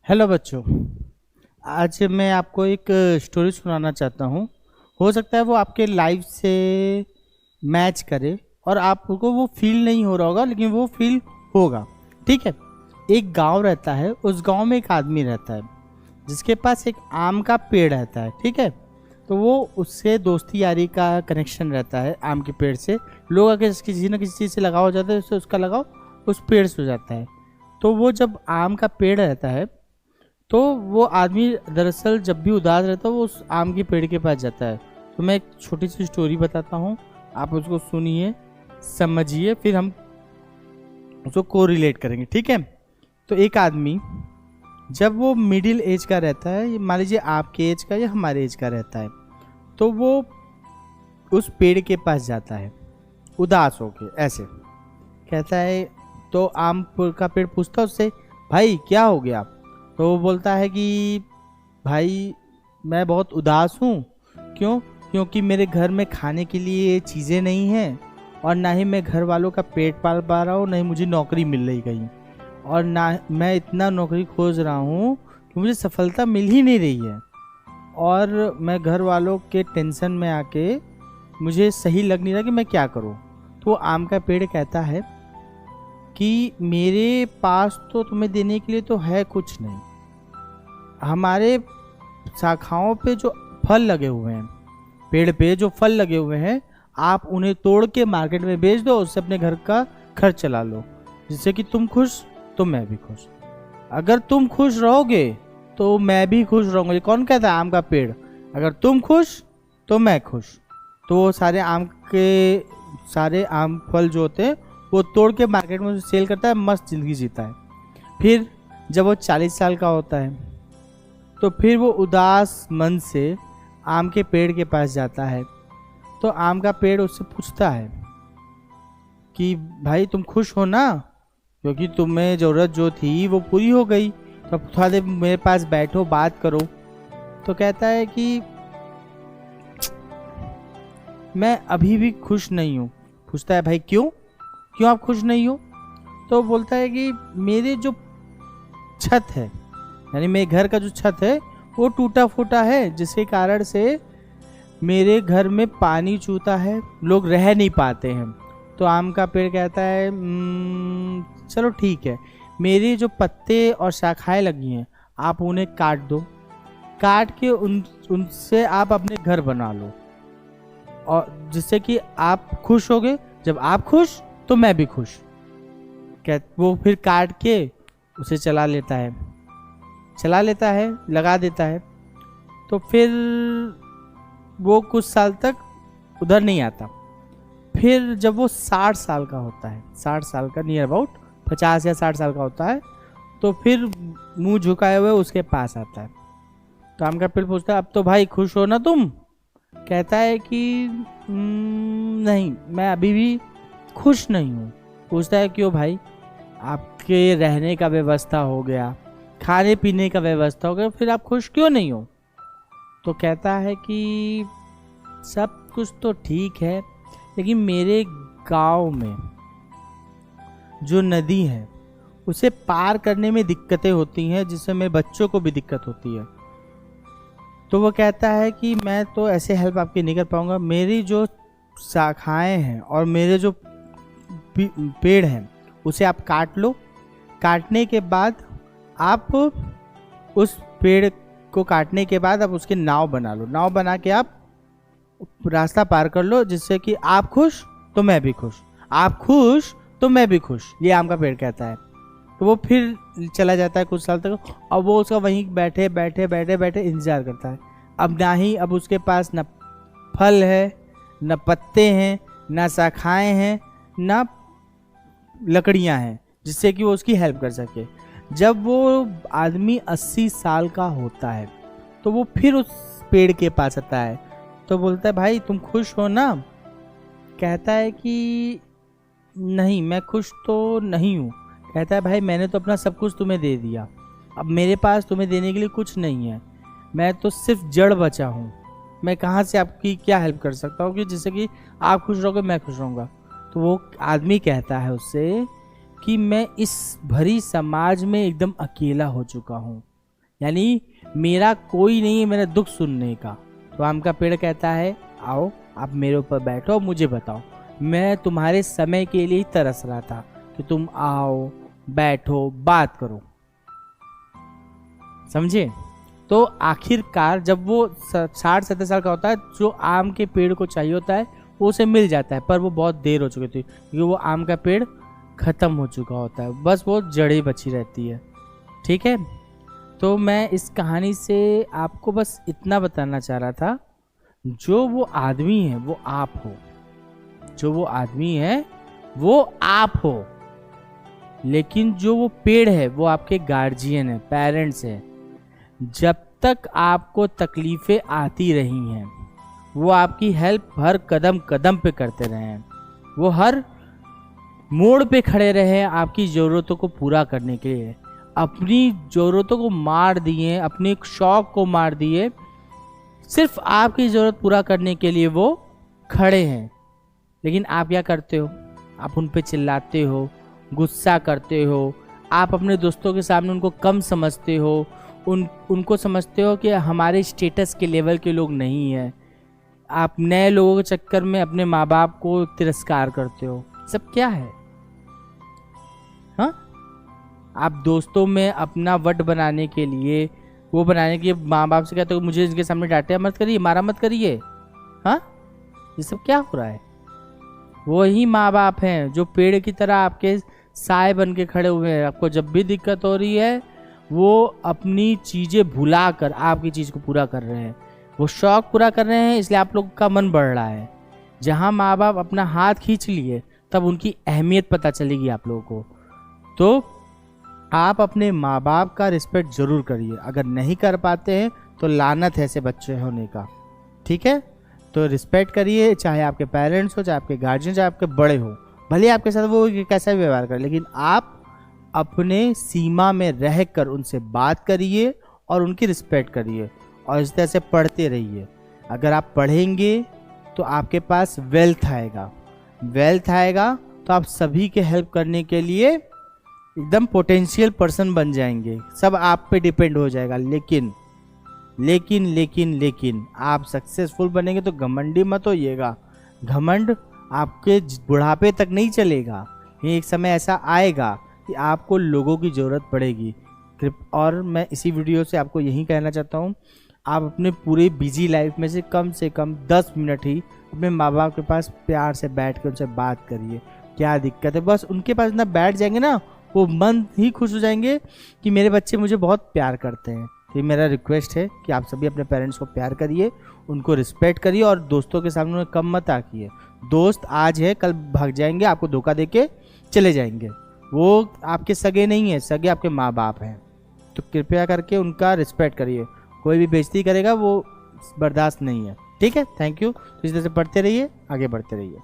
Hello बच्चों। आज मैं आपको एक स्टोरी सुनाना चाहता हूँ। हो सकता है वो आपके लाइफ से मैच करे और आपको वो फील नहीं हो रहा होगा, लेकिन वो फील होगा। ठीक है। एक गांव रहता है, उस गांव में एक आदमी रहता है जिसके पास एक आम का पेड़ रहता है। ठीक है। तो वो उससे दोस्ती यारी का कनेक्शन रहता है आम के पेड़ से। लोग अगर किसी न किसी चीज़ से लगाव हो जाता है, उससे उसका लगाव उस पेड़ से हो जाता है। तो वो जब आम का पेड़ रहता है, तो वो आदमी दरअसल जब भी उदास रहता है वो उस आम के पेड़ के पास जाता है। तो मैं एक छोटी सी स्टोरी बताता हूँ, आप उसको सुनिए, समझिए, फिर हम उसको को रिलेट करेंगे। ठीक है। तो एक आदमी जब वो मिडिल एज का रहता है, मान लीजिए आपके एज का या हमारे एज का रहता है, तो वो उस पेड़ के पास जाता है उदास होके, ऐसे कहता है। तो आम का पेड़ पूछता है उससे, भाई क्या हो गया? तो वो बोलता है कि भाई मैं बहुत उदास हूँ। क्यों? क्योंकि मेरे घर में खाने के लिए चीज़ें नहीं हैं, और ना ही मैं घर वालों का पेट पाल पा रहा हूँ, ना ही मुझे नौकरी मिल रही कहीं, और ना मैं इतना नौकरी खोज रहा हूँ कि मुझे सफलता मिल ही नहीं रही है, और मैं घर वालों के टेंशन में आके मुझे सही लग नहीं रहा कि मैं क्या करूँ। तो आम का पेड़ कहता है कि मेरे पास तो तुम्हें देने के लिए तो है कुछ नहीं। हमारे शाखाओं पे जो फल लगे हुए हैं, पेड़ पे जो फल लगे हुए हैं, आप उन्हें तोड़ के मार्केट में बेच दो, उससे अपने घर का खर्च चला लो, जिससे कि तुम खुश तो मैं भी खुश। अगर तुम खुश रहोगे तो मैं भी खुश रहूंगा। ये कौन कहता है? आम का पेड़। अगर तुम खुश तो मैं खुश। तो वो सारे आम फल जो होते हैं वो तोड़ के मार्केट में सेल करता है, मस्त जिंदगी जीता है। फिर जब वो 40 साल का होता है, तो फिर वो उदास मन से आम के पेड़ के पास जाता है। तो आम का पेड़ उससे पूछता है कि भाई तुम खुश हो ना, क्योंकि तुम्हें ज़रूरत जो थी वो पूरी हो गई, तो अब थोड़ा देर मेरे पास बैठो, बात करो। तो कहता है कि मैं अभी भी खुश नहीं हूँ। पूछता है भाई क्यों? क्यों आप खुश नहीं हो? तो बोलता है कि मेरे जो छत है, यानी मेरे घर का जो छत है वो टूटा फूटा है, जिसके कारण से मेरे घर में पानी चूता है, लोग रह नहीं पाते हैं। तो आम का पेड़ कहता है चलो ठीक है, मेरी जो पत्ते और शाखाएं लगी हैं आप उन्हें काट दो, काट के उनसे आप अपने घर बना लो, और जिससे कि आप खुश होगे। जब आप खुश तो मैं भी खुश। वो फिर काट के उसे चला लेता है, लगा देता है। तो फिर वो कुछ साल तक उधर नहीं आता। फिर जब वो 60 साल का होता है, 60 साल का, नियर अबाउट 50 या 60 साल का होता है, तो फिर मुंह झुकाए हुए उसके पास आता है। तो आम का पेड़ पूछता है अब तो भाई खुश हो ना तुम? कहता है कि नहीं, मैं अभी भी खुश नहीं हूँ। पूछता है क्यों भाई? आपके रहने का व्यवस्था हो गया, खाने पीने का व्यवस्था हो गया, फिर आप खुश क्यों नहीं हो? तो कहता है कि सब कुछ तो ठीक है, लेकिन मेरे गांव में जो नदी है उसे पार करने में दिक्कतें होती हैं, जिससे मेरे बच्चों को भी दिक्कत होती है। तो वो कहता है कि मैं तो ऐसे हेल्प आपकी नहीं कर पाऊंगा, मेरी जो शाखाएं हैं और मेरे जो पेड़ हैं उसे आप काट लो। काटने के बाद आप उस पेड़ को काटने के बाद आप उसके नाव बना लो, नाव बना के आप रास्ता पार कर लो, जिससे कि आप खुश तो मैं भी खुश, आप खुश तो मैं भी खुश। ये आम का पेड़ कहता है। तो वो फिर चला जाता है कुछ साल तक, और वो उसका वहीं बैठे बैठे इंतजार करता है। अब उसके पास न फल है, न पत्ते हैं, न शाखाएं हैं, न लकड़ियां हैं, जिससे कि वो उसकी हेल्प कर सके। जब वो आदमी 80 साल का होता है, तो वो फिर उस पेड़ के पास आता है। तो बोलता है भाई तुम खुश हो ना? कहता है कि नहीं, मैं खुश तो नहीं हूँ। कहता है भाई मैंने तो अपना सब कुछ तुम्हें दे दिया, अब मेरे पास तुम्हें देने के लिए कुछ नहीं है, मैं तो सिर्फ जड़ बचा हूँ, मैं कहाँ से आपकी क्या हेल्प कर सकता हूँ कि जिससे कि आप खुश रहोगे मैं खुश रहूँगा। तो वो आदमी कहता है उससे कि मैं इस भरी समाज में एकदम अकेला हो चुका हूँ, यानी मेरा कोई नहीं है मेरा दुख सुनने का। तो आम का पेड़ कहता है आओ आप मेरे ऊपर बैठो, मुझे बताओ, मैं तुम्हारे समय के लिए ही तरस रहा था कि तुम आओ बैठो बात करो, समझे। तो आखिरकार जब वो 60-70 साल का होता है, जो आम के पेड़ को चाहिए होता है वो उसे मिल जाता है, पर वो बहुत देर हो चुकी थी क्योंकि वो आम का पेड़ खत्म हो चुका होता है, बस वो जड़ें बची रहती है। ठीक है, तो मैं इस कहानी से आपको बस इतना बताना चाह रहा था, जो वो आदमी है वो आप हो, जो वो आदमी है वो आप हो, लेकिन जो वो पेड़ है वो आपके गार्जियन है, पेरेंट्स है। जब तक आपको तकलीफें आती रही हैं वो आपकी हेल्प हर कदम कदम पे करते रहे हैं, वो हर मोड़ पे खड़े रहे आपकी ज़रूरतों को पूरा करने के लिए, अपनी ज़रूरतों को मार दिए, अपने शौक़ को मार दिए, सिर्फ आपकी ज़रूरत पूरा करने के लिए वो खड़े हैं। लेकिन आप क्या करते हो, आप उन पे चिल्लाते हो, गुस्सा करते हो, आप अपने दोस्तों के सामने उनको कम समझते हो, उनको समझते हो कि हमारे स्टेटस के लेवल के लोग नहीं हैं, आप नए लोगों के चक्कर में अपने माँ बाप को तिरस्कार करते हो। सब क्या है? हाँ, आप दोस्तों में अपना वट बनाने के लिए, वो बनाने के लिए माँ बाप से कहते हो मुझे इनके सामने डांटे मत करिए, मारा मत करिए। हाँ, ये सब क्या हो रहा है? वही माँ बाप हैं जो पेड़ की तरह आपके साए बन के खड़े हुए हैं, आपको जब भी दिक्कत हो रही है वो अपनी चीज़ें भुलाकर आपकी चीज़ को पूरा कर रहे हैं, वो शौक़ पूरा कर रहे हैं, इसलिए आप लोग का मन बढ़ रहा है। जहाँ माँ बाप अपना हाथ खींच लिए तब उनकी अहमियत पता चलेगी आप लोगों को। तो आप अपने माँ बाप का रिस्पेक्ट ज़रूर करिए, अगर नहीं कर पाते हैं तो लानत है ऐसे बच्चे होने का। ठीक है, तो रिस्पेक्ट करिए, चाहे आपके पेरेंट्स हो, चाहे आपके गार्जियन, चाहे आपके बड़े हो, भले आपके साथ वो कैसा भी व्यवहार करें, लेकिन आप अपने सीमा में रहकर उनसे बात करिए और उनकी रिस्पेक्ट करिए, और इस तरह से पढ़ते रहिए। अगर आप पढ़ेंगे तो आपके पास वेल्थ आएगा, वेल्थ आएगा तो आप सभी के हेल्प करने के लिए एकदम पोटेंशियल पर्सन बन जाएंगे, सब आप पे डिपेंड हो जाएगा। लेकिन लेकिन लेकिन लेकिन आप सक्सेसफुल बनेंगे तो घमंडी मत होइएगा, घमंड आपके बुढ़ापे तक नहीं चलेगा, एक समय ऐसा आएगा कि आपको लोगों की ज़रूरत पड़ेगी। और मैं इसी वीडियो से आपको यही कहना चाहता हूँ, आप अपने पूरे बिजी लाइफ में से कम 10 मिनट ही अपने माँ बाप के पास प्यार से बैठ कर उनसे बात करिए, क्या दिक्कत है। बस उनके पास ना बैठ जाएंगे ना, वो मन ही खुश हो जाएंगे कि मेरे बच्चे मुझे बहुत प्यार करते हैं। तो मेरा रिक्वेस्ट है कि आप सभी अपने पेरेंट्स को प्यार करिए, उनको रिस्पेक्ट करिए, और दोस्तों के सामने उन्हें कम मत आकिए। दोस्त आज है कल भाग जाएंगे, आपको धोखा देके चले जाएंगे, वो आपके सगे नहीं है, सगे आपके माँ बाप हैं। तो कृपया करके उनका रिस्पेक्ट करिए, कोई भी बेइज्जती करेगा वो बर्दाश्त नहीं है। ठीक है, थैंक यू। तो इस तरह से पढ़ते रहिए, आगे बढ़ते रहिए।